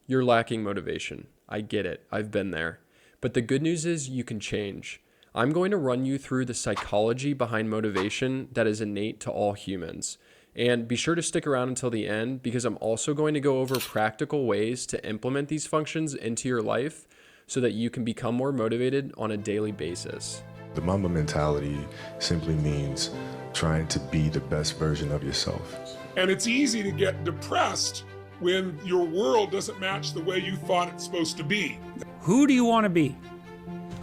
You're lacking motivation. I get it. I've been there. But the good news is you can change. I'm going to run you through the psychology behind motivation that is innate to all humans. And be sure to stick around until the end because I'm also going to go over practical ways to implement these functions into your life so that you can become more motivated on a daily basis. The Mamba mentality simply means trying to be the best version of yourself. And it's easy to get depressed when your world doesn't match the way you thought it's supposed to be. Who do you want to be?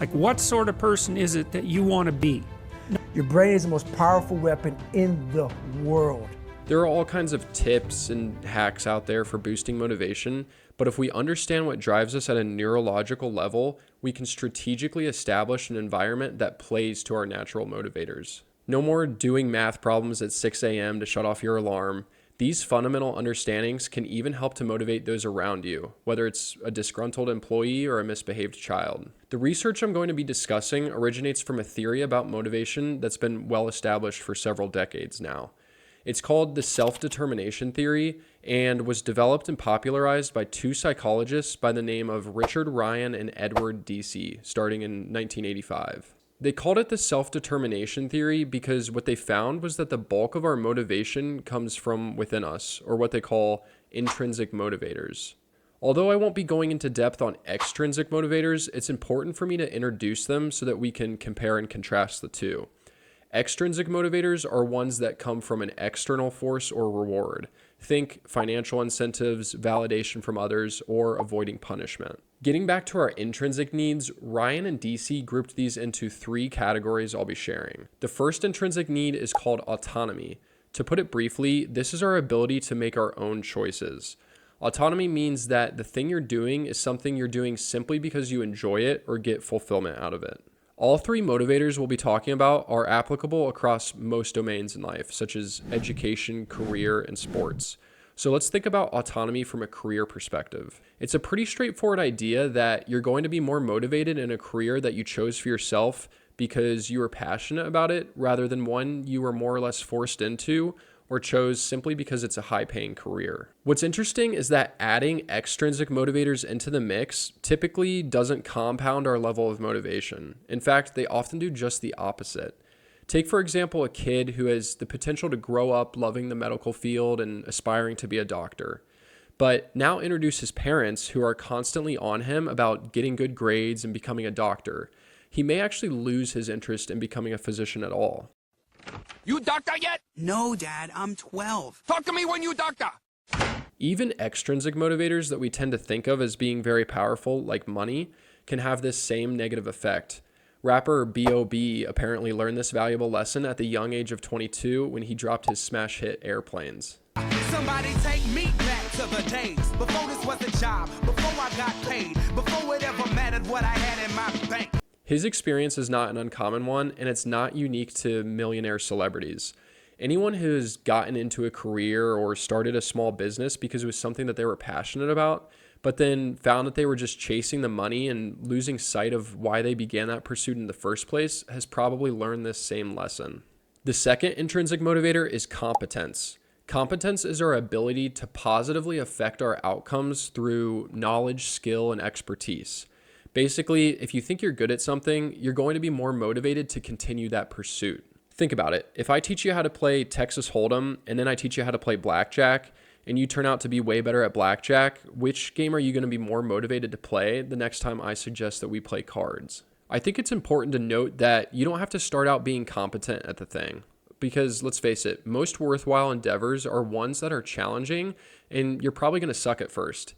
Like, what sort of person is it that you want to be? Your brain is the most powerful weapon in the world. There are all kinds of tips and hacks out there for boosting motivation, but if we understand what drives us at a neurological level, we can strategically establish an environment that plays to our natural motivators. No more doing math problems at 6 a.m. to shut off your alarm. These fundamental understandings can even help to motivate those around you, whether it's a disgruntled employee or a misbehaved child. The research I'm going to be discussing originates from a theory about motivation that's been well established for several decades now. It's called the self-determination theory and was developed and popularized by two psychologists by the name of Richard Ryan and Edward Deci, starting in 1985. They called it the self-determination theory because what they found was that the bulk of our motivation comes from within us, or what they call intrinsic motivators. Although I won't be going into depth on extrinsic motivators, it's important for me to introduce them so that we can compare and contrast the two. Extrinsic motivators are ones that come from an external force or reward. Think financial incentives, validation from others, or avoiding punishment. Getting back to our intrinsic needs, Ryan and Deci grouped these into three categories I'll be sharing. The first intrinsic need is called autonomy. To put it briefly, this is our ability to make our own choices. Autonomy means that the thing you're doing is something you're doing simply because you enjoy it or get fulfillment out of it. All three motivators we'll be talking about are applicable across most domains in life, such as education, career, and sports. So let's think about autonomy from a career perspective. It's a pretty straightforward idea that you're going to be more motivated in a career that you chose for yourself because you were passionate about it rather than one you were more or less forced into or chose simply because it's a high-paying career. What's interesting is that adding extrinsic motivators into the mix typically doesn't compound our level of motivation. In fact, they often do just the opposite. Take, for example, a kid who has the potential to grow up loving the medical field and aspiring to be a doctor. But now introduce his parents who are constantly on him about getting good grades and becoming a doctor. He may actually lose his interest in becoming a physician at all. You doctor yet? No, Dad, I'm 12. Talk to me when you doctor. Even extrinsic motivators that we tend to think of as being very powerful, like money, can have this same negative effect. Rapper B.O.B. apparently learned this valuable lesson at the young age of 22 when he dropped his smash hit Airplanes. Somebody take me back to the days before this was a job, before I got paid, before it ever mattered what I had in my bank. His experience is not an uncommon one, and it's not unique to millionaire celebrities. Anyone who has gotten into a career or started a small business because it was something that they were passionate about, but then found that they were just chasing the money and losing sight of why they began that pursuit in the first place, has probably learned this same lesson. The second intrinsic motivator is competence. Competence is our ability to positively affect our outcomes through knowledge, skill, and expertise. Basically, if you think you're good at something, you're going to be more motivated to continue that pursuit. Think about it. If I teach you how to play Texas Hold'em and then I teach you how to play blackjack and you turn out to be way better at blackjack, which game are you going to be more motivated to play the next time I suggest that we play cards? I think it's important to note that you don't have to start out being competent at the thing. Because let's face it, most worthwhile endeavors are ones that are challenging and you're probably going to suck at first.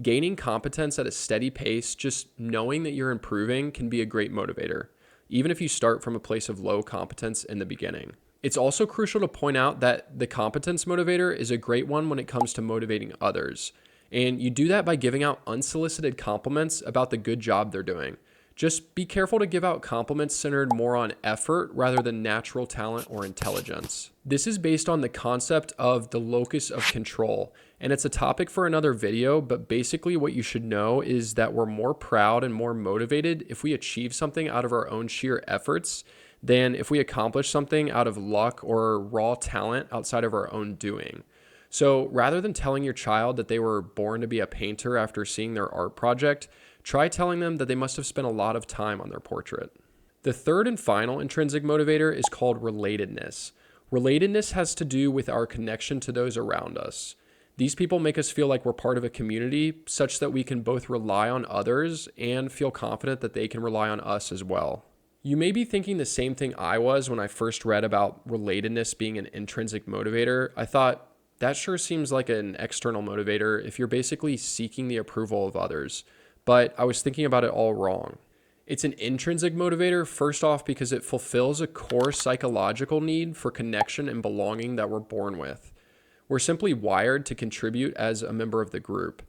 Gaining competence at a steady pace, just knowing that you're improving, can be a great motivator, even if you start from a place of low competence in the beginning. It's also crucial to point out that the competence motivator is a great one when it comes to motivating others. And you do that by giving out unsolicited compliments about the good job they're doing. Just be careful to give out compliments centered more on effort rather than natural talent or intelligence. This is based on the concept of the locus of control, and it's a topic for another video, but basically what you should know is that we're more proud and more motivated if we achieve something out of our own sheer efforts than if we accomplish something out of luck or raw talent outside of our own doing. So rather than telling your child that they were born to be a painter after seeing their art project, try telling them that they must have spent a lot of time on their portrait. The third and final intrinsic motivator is called relatedness. Relatedness has to do with our connection to those around us. These people make us feel like we're part of a community such that we can both rely on others and feel confident that they can rely on us as well. You may be thinking the same thing I was when I first read about relatedness being an intrinsic motivator. I thought, that sure seems like an external motivator if you're basically seeking the approval of others. But I was thinking about it all wrong. It's an intrinsic motivator, first off, because it fulfills a core psychological need for connection and belonging that we're born with. We're simply wired to contribute as a member of the group.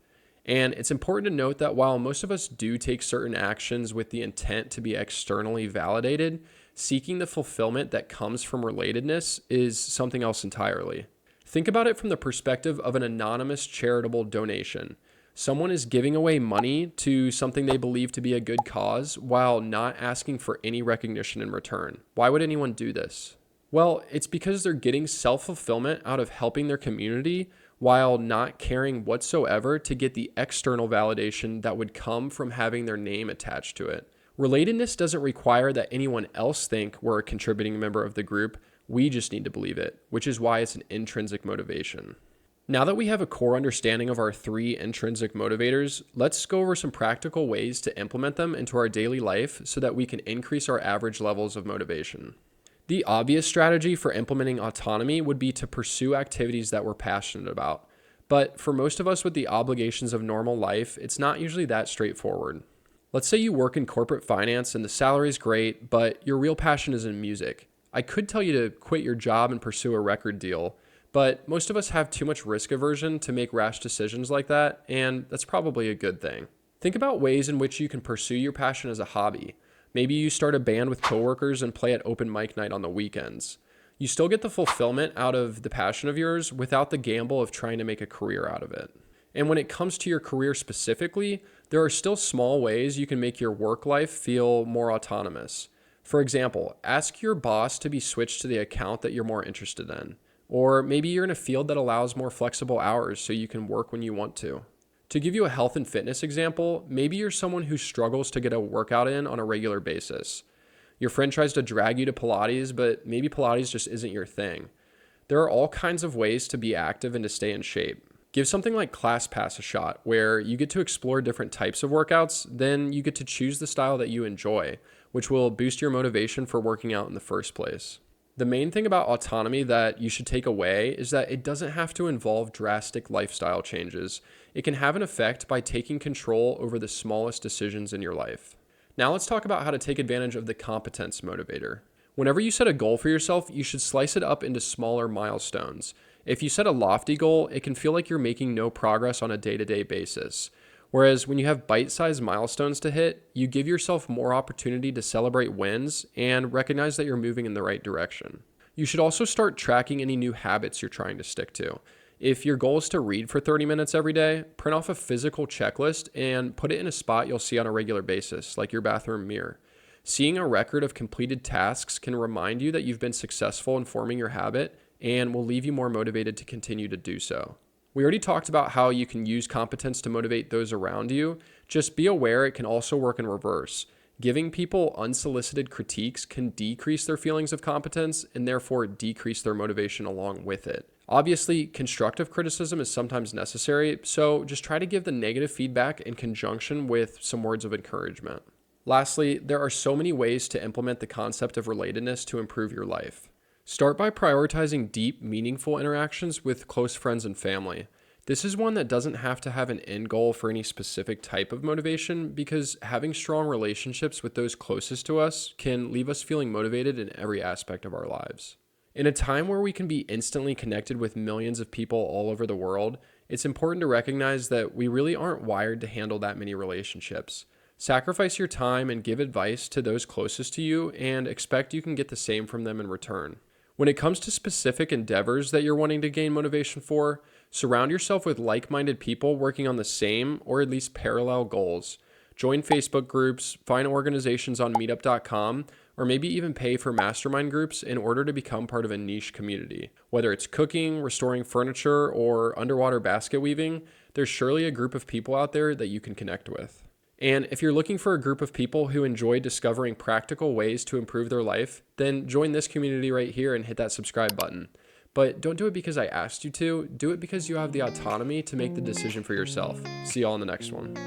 And it's important to note that while most of us do take certain actions with the intent to be externally validated, seeking the fulfillment that comes from relatedness is something else entirely. Think about it from the perspective of an anonymous charitable donation. Someone is giving away money to something they believe to be a good cause while not asking for any recognition in return. Why would anyone do this? Well, it's because they're getting self-fulfillment out of helping their community while not caring whatsoever to get the external validation that would come from having their name attached to it. Relatedness doesn't require that anyone else think we're a contributing member of the group. We just need to believe it, which is why it's an intrinsic motivation. Now that we have a core understanding of our three intrinsic motivators, let's go over some practical ways to implement them into our daily life so that we can increase our average levels of motivation. The obvious strategy for implementing autonomy would be to pursue activities that we're passionate about. But for most of us with the obligations of normal life, it's not usually that straightforward. Let's say you work in corporate finance and the salary's great, but your real passion is in music. I could tell you to quit your job and pursue a record deal, but most of us have too much risk aversion to make rash decisions like that, and that's probably a good thing. Think about ways in which you can pursue your passion as a hobby. Maybe you start a band with coworkers and play at open mic night on the weekends. You still get the fulfillment out of the passion of yours without the gamble of trying to make a career out of it. And when it comes to your career specifically, there are still small ways you can make your work life feel more autonomous. For example, ask your boss to be switched to the account that you're more interested in. Or maybe you're in a field that allows more flexible hours so you can work when you want to. To give you a health and fitness example, maybe you're someone who struggles to get a workout in on a regular basis. Your friend tries to drag you to Pilates, but maybe Pilates just isn't your thing. There are all kinds of ways to be active and to stay in shape. Give something like ClassPass a shot, where you get to explore different types of workouts, then you get to choose the style that you enjoy, which will boost your motivation for working out in the first place. The main thing about autonomy that you should take away is that it doesn't have to involve drastic lifestyle changes. It can have an effect by taking control over the smallest decisions in your life. Now let's talk about how to take advantage of the competence motivator. Whenever you set a goal for yourself, you should slice it up into smaller milestones. If you set a lofty goal, it can feel like you're making no progress on a day-to-day basis. Whereas when you have bite-sized milestones to hit, you give yourself more opportunity to celebrate wins and recognize that you're moving in the right direction. You should also start tracking any new habits you're trying to stick to. If your goal is to read for 30 minutes every day, print off a physical checklist and put it in a spot you'll see on a regular basis, like your bathroom mirror. Seeing a record of completed tasks can remind you that you've been successful in forming your habit and will leave you more motivated to continue to do so. We already talked about how you can use competence to motivate those around you. Just be aware it can also work in reverse. Giving people unsolicited critiques can decrease their feelings of competence and therefore decrease their motivation along with it. Obviously, constructive criticism is sometimes necessary, so just try to give the negative feedback in conjunction with some words of encouragement. Lastly, there are so many ways to implement the concept of relatedness to improve your life. Start by prioritizing deep, meaningful interactions with close friends and family. This is one that doesn't have to have an end goal for any specific type of motivation because having strong relationships with those closest to us can leave us feeling motivated in every aspect of our lives. In a time where we can be instantly connected with millions of people all over the world, it's important to recognize that we really aren't wired to handle that many relationships. Sacrifice your time and give advice to those closest to you and expect you can get the same from them in return. When it comes to specific endeavors that you're wanting to gain motivation for, surround yourself with like-minded people working on the same or at least parallel goals. Join Facebook groups, find organizations on meetup.com, or maybe even pay for mastermind groups in order to become part of a niche community. Whether it's cooking, restoring furniture, or underwater basket weaving, there's surely a group of people out there that you can connect with. And if you're looking for a group of people who enjoy discovering practical ways to improve their life, then join this community right here and hit that subscribe button. But don't do it because I asked you to, do it because you have the autonomy to make the decision for yourself. See y'all in the next one.